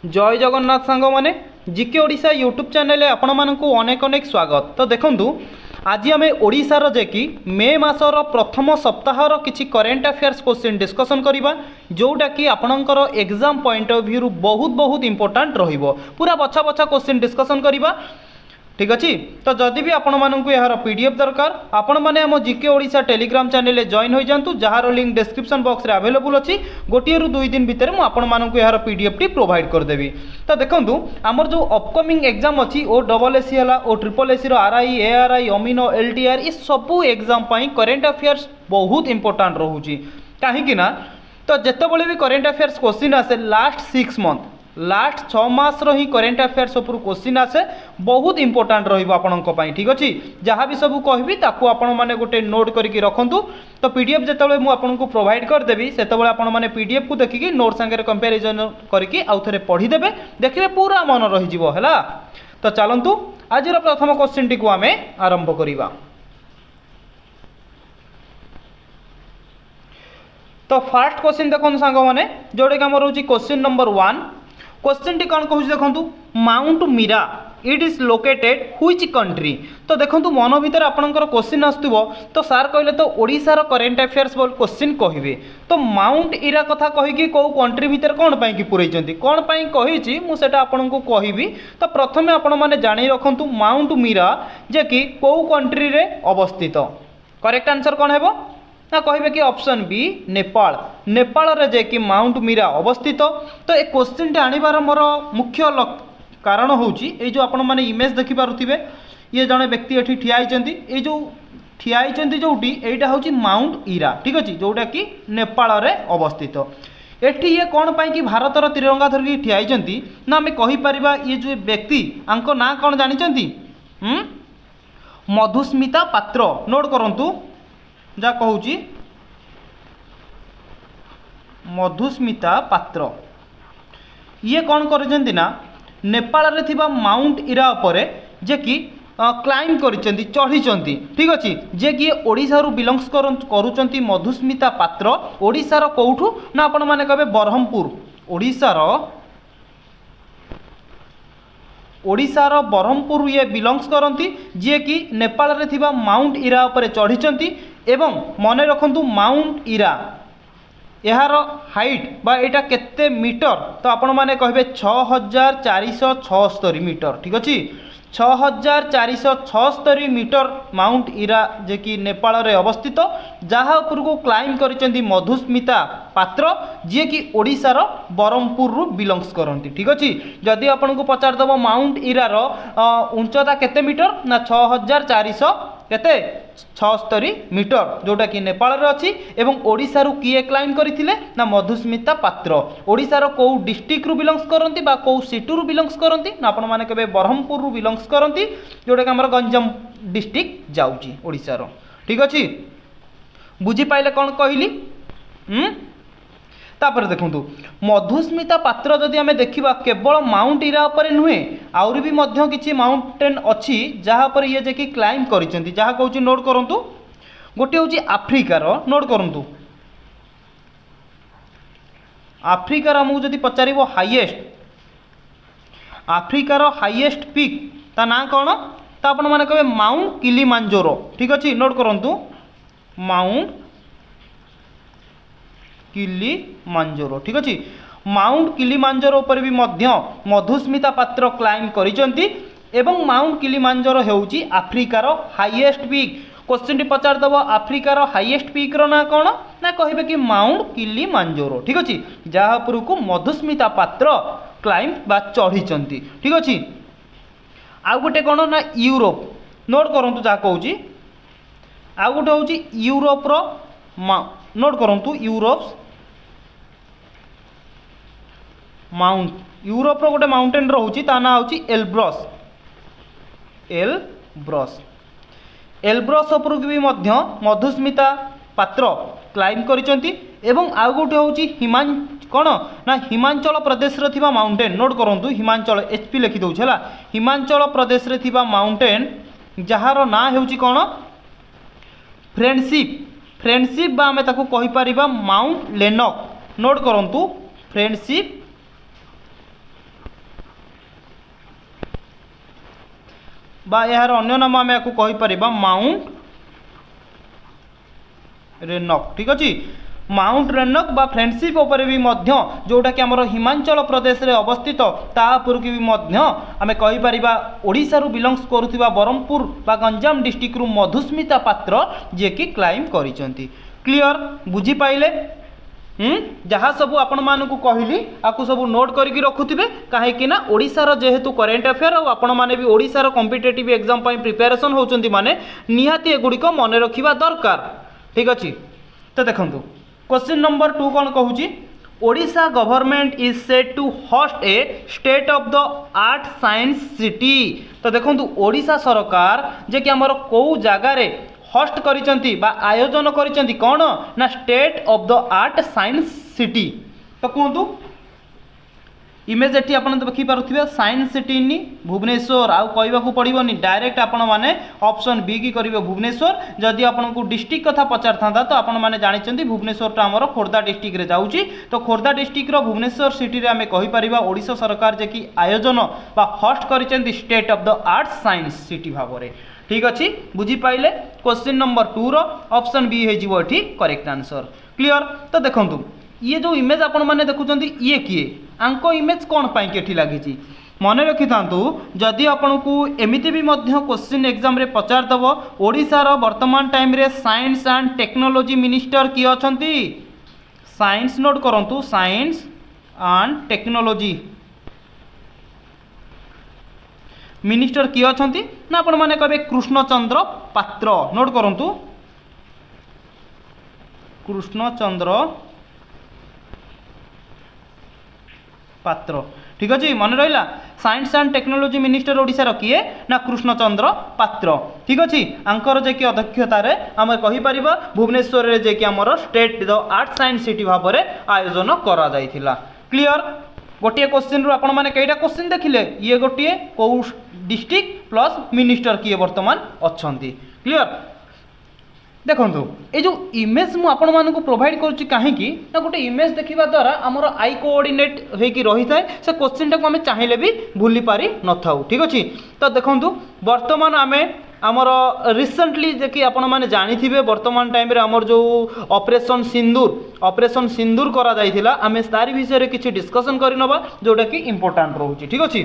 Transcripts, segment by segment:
जय जगन्नाथ सांग मैंने जीके ओडिशा यूट्यूब चैनल आपण मानक अनेक अनेक स्वागत। तो देखु आज आम ओडिशार जे कि मे मासर प्रथम सप्ताहर किसी करेन्ट अफेयर्स क्वेश्चन डिस्कसन करवा जोटा कि आपणकर एग्जाम पॉइंट ऑफ व्यू बहुत बहुत इंपोर्टेंट रहिबो। पूरा बछा बछा क्वेश्चन डिस्कसन करवा, ठीक अच्छे। तो जदि भी आपण मानक यार पीडीएफ दरकार आपण मैंने आम GK Odisha Telegram channel join हो जातु, जार लिंक डिस्क्रिप्शन बॉक्स रे अवेलेबल अच्छी। गोटे रु 2 दिन भितर मुझे यार पीडीएफ टी प्रोवाइड करदेवी। तो देखो आमर जो अपकमिंग एग्जाम अच्छी ओ डबल एसी है ओ triple AC RI ARI amino LTR ये सबू एग्जाम करेन्ट अफेयर्स बहुत इंपोर्टेंट रोचे कहीं तो जितेबाला भी करेन्ट अफेयर्स क्वेश्चन आसे लास्ट 6 मास ही करेन्ट अफेयर्स उपर क्वेश्चन आसे बहुत इंपोर्टेंट रही, ठीक अच्छे। जहाँ भी सब कहबी ताकू आपण माने गोटे नोट करके रखंतु। तो पीडीएफ जितेबाला मुझे आपको प्रोवाइड करदेवी से आपण माने पीडीएफ को देखिकी नोट सांगे कंपेरिजन करके आउ थे पढ़ीदेवे, देखिए पूरा मन रही है। तो चलतु आज प्रथम क्वेश्चन टी आम आरंभ करवा। तो फास्ट क्वेश्चन देखो सांग मैंने जोटा कि आम रोचे क्वेश्चन नंबर 1। क्वेश्चन टी कौन कहूँ देखो माउंट मीरा it is located which country. तो देखो मन भर आपंकर क्वेश्चन आसो तो सार कहले तो ओडिशार करेन्ट अफेयर्स बोल क्वेश्चन कहे तो माउंट इरा कथा कहीकि कौ कंट्री भितर कौन पाई पुरई कौन पाई कही मुझे आपन को कहबी। तो प्रथम आपण मैंने जानी रखु माउंट मीरा जे कि कौ कंट्री रे अवस्थित। करेक्ट आंसर कौन है ना कहे कि ऑप्शन बी नेपाल। नेपाल रे जे कि माउंट मीरा अवस्थित। तो ये क्वेश्चन टी आनिबार मोर मुख्य कारण होची ए जो आपण माने इमेज देखि पारुथिबे ये जने व्यक्ति एठी ठिया आइचंती ए जो ठिया आइचंती जोटी एटा होची माउंट इरा, ठीक अछि, जोटा कि नेपाल रे अवस्थित। एठी ये कोन पाई कि भारतर तिरंगा धरकी ठिया आइचंती ना हमें कहि परिबा ये जो व्यक्ति आंको ना कोन जानिचंती मधुस्मिता पात्र। नोट करंतु जा कहूची मधुस्मिता पात्र ये कौन कर ना नेपाल रे थिबा माउंट इरा उपरे जे कि क्लाइम करिसेंती चढ़ी, ठीक अच्छे। जे कि ओडिशा रु बिलोंग्स करुचंती मधुस्मिता पात्र ओडिशार कोठू ना आपण माने कहबे बरहमपुर। ओडिशार बरहमपुर ये बिलोंग्स करती जे कि नेपाल रे थिबा माउंट इरा उपरे चढ़ी एवं मने रखंतु माउंट इरा यार हाइट बा एटा केते मीटर तो आपण माने कहबे 6476 मीटर, ठीक अच्छे। 6476 मीटर माउंट इरा जे कि नेपाल रे अवस्थित जहाँ उपर को क्लाइम करिसेंती मधुस्मिता पात्र जे कि ओडिशार बरहमपुर रु बिलोंग्स करती, ठीक अच्छे। जदि आपन को पचार दबो माउंट इरा रो उच्चता केते मीटर ना 6476 मीटर जोटा कि नेपाल रे अछि एवं ओडिशा रु किए क्लाइम करथिले ना मधुस्मिता पात्र। ओडिशा रो को डिस्ट्रिक्ट रु बिलोंग्स करंती बा को सिटी रु बिलोंग्स करंती ना आपण माने केबे बरहमपुर रु बिलोंग्स करंती जोटा कि हमर गंजाम डिस्ट्रिक्ट जाउची ओडिशा रो, ठीक अछि। बुझी पाइले कोन कहली तापर देखंतु मधुस्मिता पात्र जदि आमे देखिबा केवल माउंट इरा ऊपर नुहे आउरी भी मध्य किछि माउंटेन अछि जहाँ पर ये जे कि क्लाइम करिसेंती जहाँ कहूची नोट करंतु। गोटे होची आफ्रिकार, नोट करंतु आफ्रिकार हमहु जदि पचारिबो हाईएस्ट आफ्रिकार हाईएस्ट पीक ता ना कोन ता आपण माने कहबे माउंट किलिमांजारो, ठीक अछि। नोट करंतु माउंट किलिमांजारो, ठीक अच्छे। माउंट किलिमांजारो पर भी मध्य मधुस्मिता पात्र क्लाइम करिसेंती एवं माउंट किलिमांजारो हेउची आफ्रिकार हाईएस्ट पीक। क्वेश्चन टी पचार दबो आफ्रिकार हाईएस्ट पीक रो ना कोन ना कहबे कि माउंट किलिमांजारो, ठीक अच्छे। जहाँ पर को मधुस्मिता पात्र क्लाइम बा चढ़ीचंती, ठीक अच्छे। आ गोटे कोन ना यूरोप, नोट करंतु जा कहूची आ गोटे होची यूरोप रो नोट करंतु यूरोप माउंट यूरोप रो गोटे माउंटेन रोची ता ना होची एल्ब्रस उपर भी मध्य मधुस्मिता पात्र क्लाइम करिसेंती एवं आ गोटे होची हिमाचल प्रदेश रे थिबा माउंटेन। नोट करंतु हिमाचल एचपी लिखि दउछ हला हिमाचल प्रदेश रे थिबा माउंटेन जहार ना हेउची कोन फ्रेंडशिप बा आमे ताकू कहि परिबा माउंट लेनक। नोट करंतु फ्रेंडशिप बा यार अन्य नाम आम या कहीपर माउंट रेनक। ठीक अच्छे माउंट रेनक बा फ्रेंडशिप उपर भी जोटा कि आम हिमाचल प्रदेश रे अवस्थित तापुर की भी आम कहीपर ओडिशा रु बिलंग्स करुवा ब्रह्मपुर बा गंजाम डिस्ट्रिक्ट रु मधुस्मिता पात्र जी कि क्लाइम करिसेंती। क्लियर बुझीपाइले जहाँ सब आपण मानकु कहली आपको सब नोट करके रखुथिबे कहीं ओडिशार जेहेतु करेन्ट अफेयर और आपण माने भी ओडिशार कॉम्पिटिटिव एग्जाम पई प्रिपरेशन होचंती माने निहाती एगुड़िक मन रखिबा दरकार। ठीक अच्छे तो देखंतु क्वेश्चन नंबर 2 कौन कहूँ Odisha government is set to host a state of the art science city. तो देखंतु ओडिशा सरकार जे कि हमर को जगार होस्ट करिसेंती बा आयोजन करिसेंती कौन ना state of the art science city. तो कहतु इमेज एटी आप देखिपे साइंस सिटी नी भुवनेश्वर आउ कहवाक पड़ोनी डायरेक्ट आपण मैंने ऑप्शन बी की करेंगे भुवनेश्वर। जदि आपको डिस्ट्रिक्ट कथा पचार था तो आपने जानते भुवनेश्वर आमर खोर्धा डिस्ट्रिक्ट रे जाऊँगी। तो खोर्धा डिस्ट्रिक्ट भुवनेश्वर सिटी रे आम कहीपर ओडिशा सरकार जे कि आयोजन बा होस्ट कर state of the art science city भाव में। ठीक अच्छे बुझीपाइले क्वेश्चन नंबर 2 रो ऑप्शन बी हो करेक्ट आंसर। क्लियर तो देखंतु ये जो इमेज आपण माने देखुचंती ये किए आंको इमेज कौन पाई के लगी मन रखि थांतु जदि आपन को एमिति भी मध्य क्वेश्चन एग्जाम रे पचार दबो ओडिसा रो वर्तमान टाइम रे साइंस एंड टेक्नोलॉजी मिनिस्टर किए अछंती साइंस नोट करंतु साइंस एंड टेक्नोलॉजी मिनिस्टर किए अछंती ना आपण माने कहबे कृष्णचंद्र पात्र। नोट करंतु कृष्णचंद्र पात्र। ठीक अच्छे मन रहा science and technology minister Odisha किए ना कृष्णचंद्र पात्र। ठीक अच्छे आंकर जे कि अध्यक्षतार आम कहीपर भुवनेश्वर रे जे कि आमर state the art science city भाव में आयोजन करा जायथिला। क्लियर गोटे क्वेश्चन रु आपण माने कईटा क्वेश्चन देखिले ये गोटे कौ डिस्ट्रिक्ट प्लस मिनिस्टर किए वर्तमान अच्छंती। क्लियर देखो ये जो इमेज मु आपण मानकु प्रोवाइड करुच्ची कहीं ना गोटे इमेज देखा द्वारा आमर आई कोऑर्डिनेट होगी रही थाए से क्वेश्चन टाक आम चाहिए भी भूली पारि न थाउ। ठीक अच्छे तो देखो वर्तमान आम आमर रिसेंटली जे कि आपण माने जानी थिबे वर्तमान टाइम रे आमर जो ऑपरेशन सिंदूर करा जायथिला आमे तारी विषय रे किछि डिस्कशन करि नबा जोटा कि इंपोर्टेंट रहउची। ठीक अच्छे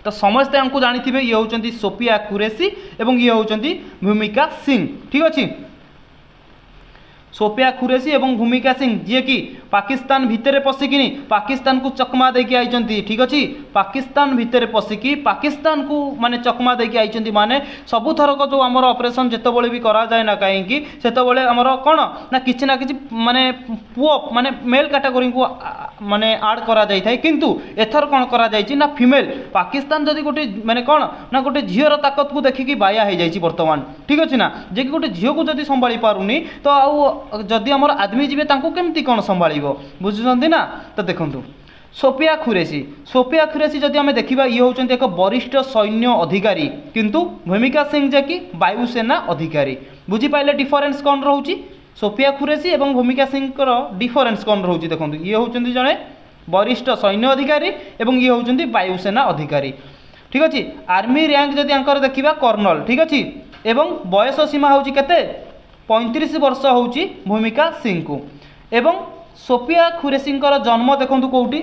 तो समस्ते हमको जानी थिबे ये होचंती सोफिया कुरेशी एवं ये होचंती भूमिका सिंह। ठीक अच्छे सोफिया कुरेशी एवं भूमिका सिंह जी कि पाकिस्तान भितर पशिकी पाकिस्तान को चकमा देकी आइचंती। ठीक अच्छे पाकिस्तान भितर पशिकी पाकिस्तान को माने चकमा देकी आइचंती माने सबु थरक जो आमर ऑपरेशन जेतबळे भी करा जाय ना कहीं सेतबळे आमर कोन ना किछि माने पुओ माने मेल कैटेगरी को माने ऐड करा जाय थाय किंतु एथर कोन करा जायछि ना फीमेल पाकिस्तान जदि गोटे माने कोन ना गोटे झियर ताकत को देखिकी बाया हो जाइछि वर्तमान। ठीक अच्छे ना जे कि गोटे झियो को जदि संभाली पारुनी तो आउ जदि आमर आदमी जीवे तांको केमती कोन संभालिबो बुझुछंती ना। तो देखंतु सोफिया कुरेशी जदि आम देखा ये होचंती एक वरिष्ठ सैन्य अधिकारी किंतु भूमिका सिंह जे कि वायुसेना अधिकारी। बुझीपाइले डिफरेन्स कौन रोचे सोफिया कुरेशी और भूमिका सिंह डिफरेन्स कौन रोचे देखो ये होचंती जड़े वरिष्ठ सैन्य अधिकारी और ये होचंती वायुसेना अधिकारी। ठीक अच्छे आर्मी रैंक जदि आंकर देखा कर्नल। ठीक अच्छे एवं बयस सीमा होची केते 35 वर्ष होची भूमिका सिंह को एवं सोफिया कुरेशी जन्म देखो कौटी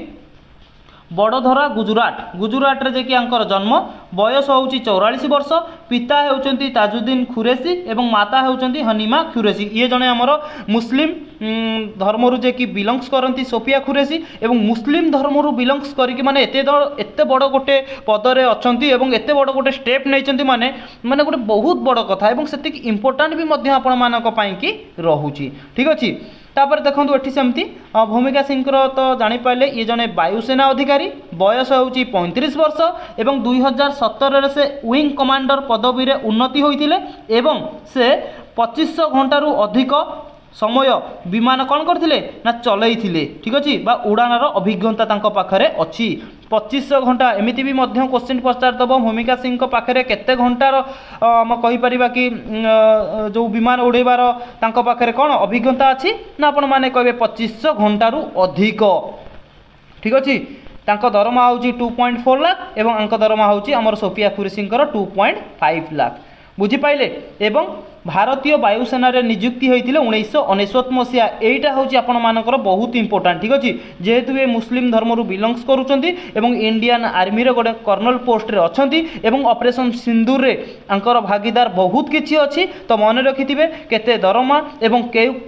बड़धरा गुजरात रे जे कि आंकर जन्म बयस होची 44 वर्ष पिता होचंती ताजुद्दीन कुरेशी एवं माता होचंती हनीमा कुरेशी। ये जने हमर मुस्लिम धर्म रु जे कि बिलंग्स करती सोफिया कुरेशी एवं मुस्लिम धर्म रु बिलंग्स करिक माने एते बड़ गोटे पदरे अछंती एवं एते बड़ गोटे स्टेप नैचंती माने माने गोटे बहुत बड़ कथा एवं सेति इंपोर्टेंट भी मध्य आपण मानक पई कि रहूची। ठीक अछि तापर देखो ये सेमती भूमिका सिंह तो जापारे ये जड़े वायुसेना अधिकारी बयस होची 35 वर्ष एवं 2017 से विंग कमांडर पदवी रे उन्नति होइतिले एवं से 2500 घंटारू अधिक समय विमान कौन करथिले ना चलैथिले। ठीक अच्छे बा उड़ानर अभिज्ञता तांको पाखरे अच्छी 2500 घंटा एमिति भी मध्य क्वेश्चन पचार दब भूमिका सिंह पाखरे केते घंटार आम कहीपर कि जो विमान उड़ेबार तांको पाखरे कौन अभिज्ञता अच्छी ना आपण माने कहबे 2500 घंटारू अधिक। ठीक अच्छे तांको दरमा होची 2.4 लाख एवं अंक दरमा होची हमर सोफिया कुरेशी 2.5 लाख बुझी पाइले। एवं भारतीय वायुसेना रे नियुक्ति होइतिले 1999 मसिया। एटा होची आपण मानकर बहुत इंपोर्टेंट ठीक अछि जेहेतु ये मुस्लिम धर्म रु बिलोंग्स करूचंती एवं इंडियन आर्मी रे गोटे कर्नल पोस्ट रे अछंती एवं ऑपरेशन सिंदूर रे अंकर भागीदार बहुत किछि अछि। तो मन रखिथिबे केते दरमा एवं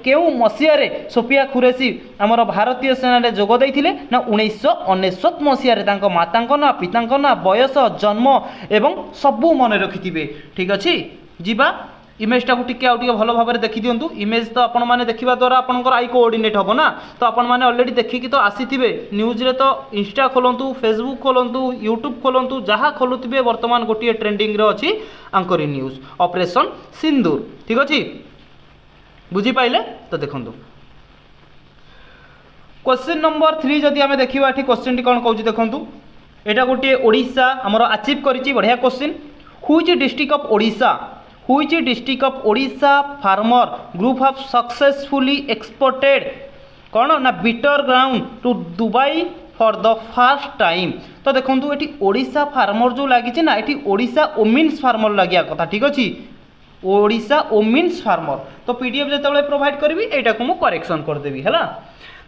केउ मसिया रे सोफिया कुरेशी हमर भारतीय सेना रे जोग दैथिले ना 1999 मसिया रे। तांको मातांको ना पितांको ना बयस जन्म एवं सबु मन रखिथिबे ठीक अछि। जीवा इमेजटा को टिके आउ टिके भल भाव में देखी दिंतु। इमेज तो आपण मैंने देखा द्वारा आपंकर आई कोऑर्डिनेट हम ना तो आपण मैंने ऑलरेडी देखिकी तो आसीथिबे न्यूज रे। तो इंस्टा खोलंतु फेसबुक खोलंतु यूट्यूब खोलंतु जहाँ खोलुथिबे वर्तमान गोटे ट्रेंडिंग रे अछि आंकरी न्यूज ऑपरेशन सिंदूर ठीक अछि बुझी पाइले। तो देखंतु क्वेश्चन नंबर 3 जदि आमे देखिबा एठी क्वेश्चन टी कोन कहूची देखंतु। एटा गोटे ओडिशा हमर अचीव करिछि बढ़िया question. Which district of Odisha Which district of Odisha farmer group have successfully exported कौन ना bitter ground to Dubai for the first time। तो देखो ये ओडिशा फार्मर जो लगी ना ये ओडिशा वोमेन्स फार्मर लगे कथा ठीक अच्छे ओडिशा वोमेन्स फार्मर। तो पीडीएफ जो प्रोवाइड करी यहाँ को मुझे करेक्शन करदेवी है।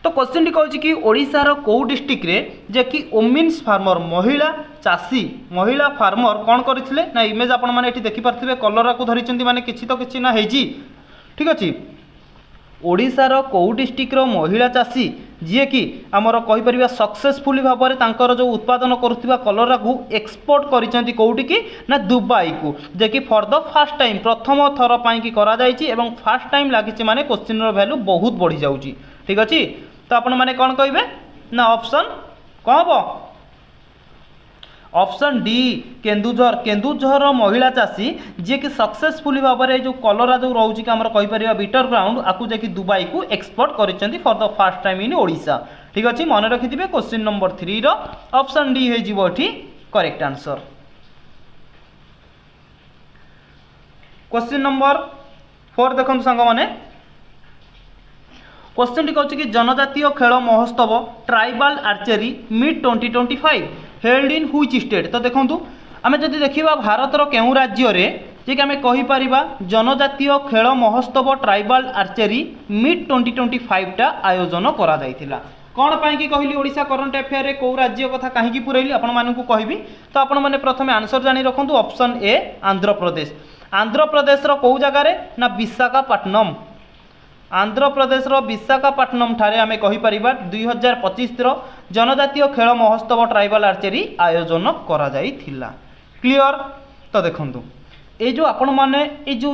तो क्वेश्चन टी कहूँ कि ओडिशार कौ डिस्ट्रिक्ट रे जे कि वोमेन्स फार्मर महिला चाषी महिला फार्मर कौन करथिले ना इमेज आपण माने एठी देखि पारथिबे कलरा को धरिचंती माने किछि तो किछि ना हेजी ठीक अछि। ओडिशार कौ डिस्ट्रिक्ट रो महिला चाषी जी कि आमर कहि परिबा सक्सेसफुली भाव में तांकर जो उत्पादन करुवा कलरा को एक्सपोर्ट करिसेंती कोउटी कि ना दुबई को जे कि फॉर द फर्स्ट टाइम प्रथम थर पई कि करा जायछि एवं फर्स्ट टाइम लागिछि माने क्वेश्चन रो वैल्यू बहुत बढ़ी जाउछि ठीक अछि। तो आपण माने कौन कहिबे ना ऑप्शन कौन हम ऑप्शन डी केन्दुझर। केन्दुझर महिला चाषी जी कि सक्सेसफुली भाव में जो कलरा जो रोचे कि कहि परिबा बिटर ग्राउंड आपको जे कि दुबई को एक्सपोर्ट करिसेंती for the first time in Odisha ठीक अछि। मन रखिथिबे क्वेश्चन नंबर 3 रो ऑप्शन डी हे जिवो एठी करेक्ट आंसर। क्वेश्चन नंबर 4 देखंतु संग माने क्वेश्चन टी कहूँ कि जनजातीय खेल महोत्सव tribal archery meet 2025 held in which state. तो देखो आम जदि देखा भारतर केउ राज्य रे जे कि आम कहि परिबा जनजातीय खेल महोत्सव ट्राइबल आर्चरी मीट 2025 टा आयोजन करा जायतिला। कौन पाई कि कहली ओडिशा करंट अफेयर रे कौ राज्य कथा कहीं पुरैली आपण मानकु कहबी। तो आपण माने प्रथमे आंसर जानि रखंतु ऑप्शन ए आंध्र प्रदेश। आंध्र प्रदेश रो कौ जगह रे ना विशाखापट्टनम। आंध्र प्रदेश रो विशाखापट्टनम ठारे आमे कहि परिबा 2025 रो जनजातीय खेल महोत्सव ट्राइबल आर्चरी आयोजन करा जाइथिला क्लियर। तो देखंतु ए जो आपण माने ए जो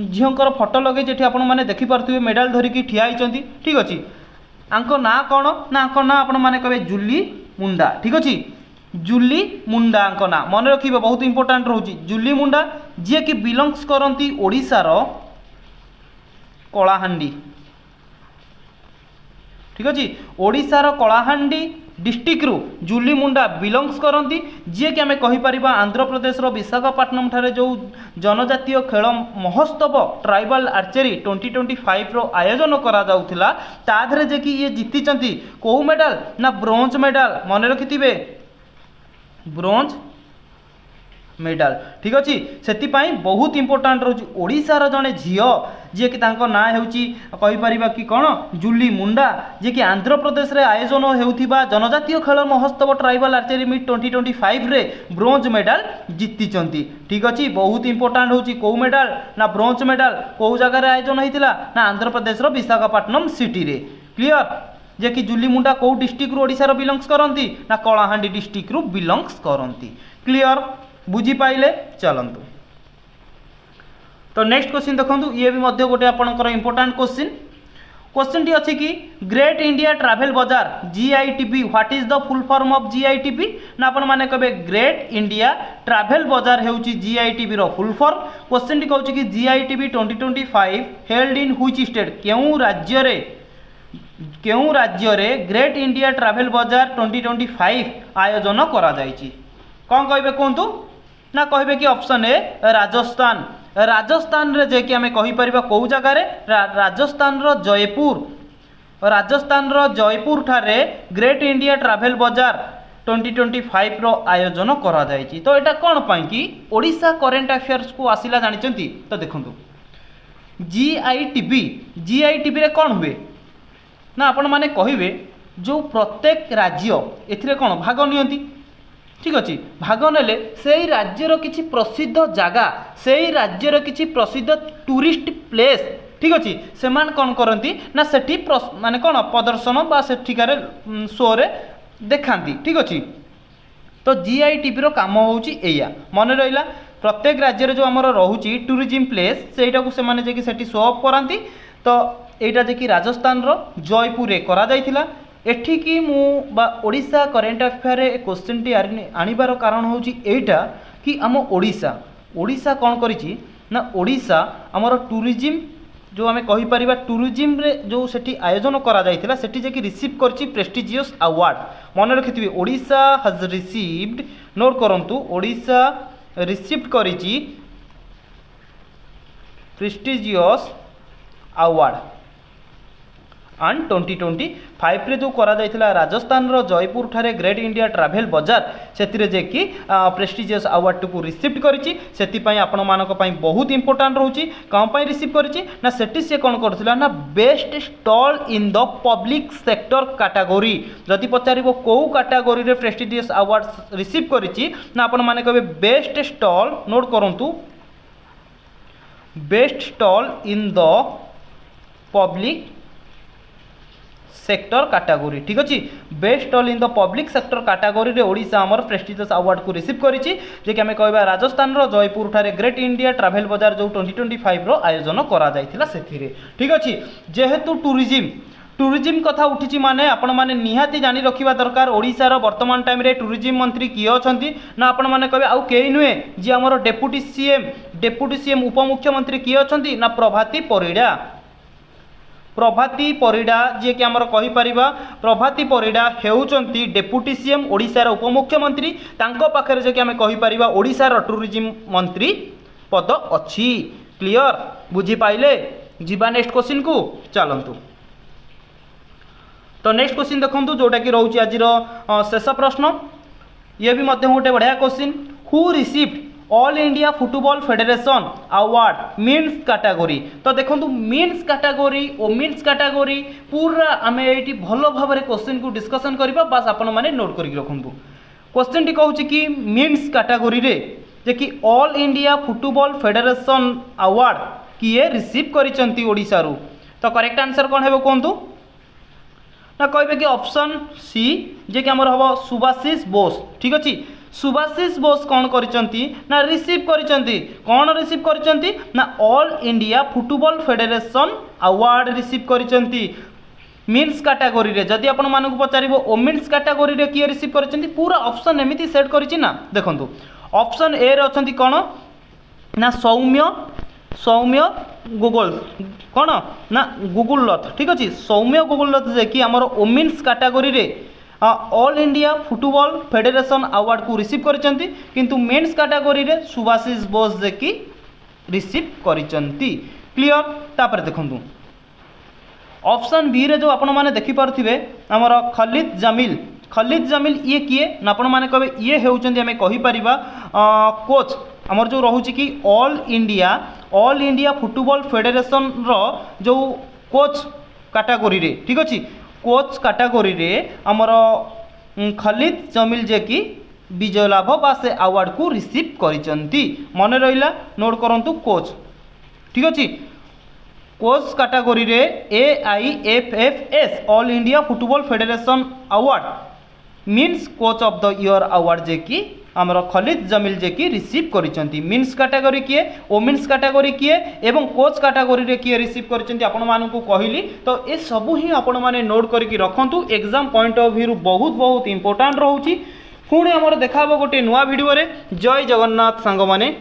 झियंकर फोटो लगे जेठी आपण माने देखि परथिबे मेडल धरिकी ठिया आइचंती ठीक अछि। आंको ना कोन ना आंको ना आपण माने कहबे जुली मुंडा ठीक अछि। जुली मुंडा आंको ना मन रखिबे बहुत इंपोर्टेंट रहउची। जुली मुंडा जे कि बिलोंग्स करंती ओडिसा रो कलाहांडी ठीक अच्छे। ओडिशार कलाहांडी डिस्ट्रिक्ट रु जुली मुंडा बिलोंग्स करती जी कि आम कहीपर आंध्र प्रदेश विशाखापट्टनम ठारे जो जनजातीय खेल महोत्सव ट्राइबल आर्चरी 2025 रो आयोजन करा जाउथिला ताधरे जे कि ये जीति कौ मेडल ना ब्रोंज मेडल मन रखिथिबे ब्रोंज मेडल ठीक अच्छे। से बहुत इंपोर्टाट रोच ओडिशार जड़े झील जी कि ना होपर कि कौन जुली मुंडा जी कि आंध्र प्रदेश रे आयोजन होउथिबा जनजातीय खेल महोत्सव ट्राइबल आर्चरी मीट 2025 रे ब्रोंज मेडल जीति ठीक अच्छे। बहुत इंपोर्टाट होची कौ मेडल ना ब्रोंज मेडल कौ जगह आयोजन होता ना आंध्र प्रदेश विशाखापट्टनम सिटी रे क्लियर। जे कि जुली मुंडा कौ डिस्ट्रिक्ट रु ओडिशा बिलोंग्स करती ना कलाहांडी डिस्ट्रिक्ट रु बिलोंग्स करती क्लियर बुझी पाइले चलतु। तो नेक्स्ट क्वेश्चन देखो ये भी मध्य गोटे आपंकर इंपोर्टाट क्वेश्चन क्वेश्चन टी अच्छी कि ग्रेट इंडिया ट्रैवल बाजार GITB what is the full form of GITB ना आपण माने कहबे ग्रेट इंडिया ट्रैवल बाजार हेउची GITB रो फुल फॉर्म। क्वेश्चन टी कहूची कि GITB 2025 held in which state केउ राज्य रे ग्रेट इंडिया ट्रैवल बाजार 2025 आयोजन करा जायछि कौन कहबे कोंतु ना कहबे कि ऑप्शन ए राजस्थान। राजस्थान रे जे कि आमे कहि परिबा कौ जगह रे राजस्थान रो जयपुर ठारे ग्रेट इंडिया ट्रैवल बाजार 2025 रो आयोजन करा जायछि। तो एटा कोन पई कि ओडिशा करेंट अफेयर्स को आसिला जानिचंती। तो देखंतु जीआईटीबी रे कोन हुए ना आपण माने कहिबे जो प्रत्येक राज्य एथिरे कोन भाग नियंती। ठीक अच्छे भाग नेले से राज्यर किसी प्रसिद्ध जगह से राज्यर किसी प्रसिद्ध टूरिस्ट प्लेस ठीक अच्छे से कौन करती ना सेठी माने कौन प्रदर्शन बा सेठिकार शो रे देखाती। ठीक अच्छे तो जीआईटीबी रो काम होउची एया मन रहिला प्रत्येक राज्य जो आमर रोची टूरिज्म प्लेस सेटा को से जे कि सेठी शो अप कराती। तो एटा जे कि राजस्थान रो जयपुर रे करा जायथिला। एठिकी मु बा ओडिशा करेंट अफेयर क्वेश्चन टी आनिबार कारण होची एटा कि आम ओडिशा कौन करिछि ना ओडिशा आमर टूरिज्म जो आम कहि परिबा टूरिज्म रे जो सेठी आयोजन करा जायथिला सेठी जे कि रिसीव करछि प्रेस्टिजियस अवार्ड। मन रखिथिबे ओडिशा हैज रिसीव्ड नोट करंतु ओडिशा रिसीव्ड करिछि प्रेस्टिजियस अवार्ड एंड 2025 रे जो करा जायथिला राजस्थान रो जयपुर ठारे ग्रेट इंडिया ट्रैवल बाजार सेतिरे जे कि प्रेस्टिजियस अवार्ड को रिसीव करिछि। सेति पई आपण मानक पई बहुत इंपोर्टेंट रहउछि। कम पई रिसीव करिछि ना सेति से कोन करथिला ना best stall in the public sector category. जदि पचारिबो को कैटेगरी रे प्रेस्टिजियस अवार्ड रिसीव करिछि ना आपण माने कहबे बेस्ट स्टॉल नोट करंतु best stall in the public sector category. ठीक अच्छे best stall in the public sector category रे ओडिशा हमर प्रेस्टिजियस अवार्ड को रिसीव करिछि जे कि हमें कहबा राजस्थान रो जयपुर ठारे ग्रेट इंडिया ट्रैवल बाजार जो 2025 रो आयोजन करा जायथिला सेथिरे। ठीक अच्छे जेहेतु टूरिज्म कथा उठिछि माने आपण माने निहाती जानि रखिबा दरकार ओडिशा रो वर्तमान टाइम रे टूरिज्म मंत्री किए अछंती ना आपण माने कहबे आउ केही नुहे जे हमर डेप्यूटी सीएम उपमुख्यमंत्री किए अछंती ना प्रभाती परिडा जे कि आमर कहि परिबा प्रभाती परिडा हेउचंती डेप्यूटी सीएम ओडिशा रो उपमुख्यमंत्री तांको पाखरे जे कि आमे कहि परिबा ओडिशा रो टूरिज्म मंत्री पद अछि। क्लियर बुझी पाइले जीवा नेक्स्ट क्वेश्चन को चलंतु। तो नेक्स्ट क्वेश्चन देखंतु जोटा कि रहउची आज रो शेष प्रश्न ये भी मध्य गोटे बढ़िया question who received all India football federation award means category. तो देखो मीन्स कैटेगरी और मीन्स कैटेगरी पूरा आम ये भल भाव क्वेश्चन को डिस्कसन करबा बस आपण माने नोट करके रखंतु। क्वेश्चन टी कहूँ कि मीन्स कैटेगरी रे जे कि all India football federation award किए रिसीव करिसंती ओडिसा रु। तो करेक्ट आंसर कौन है कहतु ना कहबे कि ऑप्शन सी जे कि हमर हबो सुभाषिष बोस। ठीक अछि सुभाषिष बोस कौन करिसंती ना रिसीव करिसंती कौन रिसीव करिसंती ना all India football federation award receive करिसंती मीन्स कैटेगरी रे। जदि आपण मानक पचारिबो ओ मीन्स कैटेगरी रे किए रिसीव करिसंती पूरा ऑप्शन एमिति सेट करिछि ना। देखंतु ऑप्शन ए रे अछंती कोन ना सौम्य गूगल कौन ना गुगुललथ। ठीक अच्छे सौम्य गुगुललथ जे कि आमर वोमेन्स कैटेगरी रे all India football federation award को रिसीव करिसंती किंतु मेन्स कैटेगरी रे सुभाषिष बोस जे कि रिसीव करिसंती। क्लियर तापर देखंतु ऑप्शन बी रे जो आपण माने देखि पारथिबे हमर खलीद जमील ये किए ना आपण माने कहबे ये हेउचंती हमें कहि परिबा कोच आमर जो रहुची कि ऑल इंडिया फुटबॉल फेडरेशन रो जो कोच कैटेगरी रे। ठीक अच्छे कोच कैटेगरी रे आमर खलीद जमील जे कि विजय लाभ बा से अवार्ड को रिसीव करिसंती। मन रहिला नोट करंतु कोच। ठीक अच्छे कोच कैटेगरी रे AIFFS all India football federation award means coach of the year award जे कि आमर खलीद जमील जे कि रिसीव करिसंती। मीन्स कैटेगरी किए वोमेन्स कैटेगरी किए एवं कोच कैटेगरी रे किए रिसीव करिसंती आपण मानकु कहली। तो ए सबु ही आपण माने नोट करके रखंतु एग्जाम पॉइंट ऑफ व्यू बहुत इंपोर्टेंट रहउची। पुणी आमर देखाबो गोटे नुआ वीडियो रे। जय जगन्नाथ सांग माने।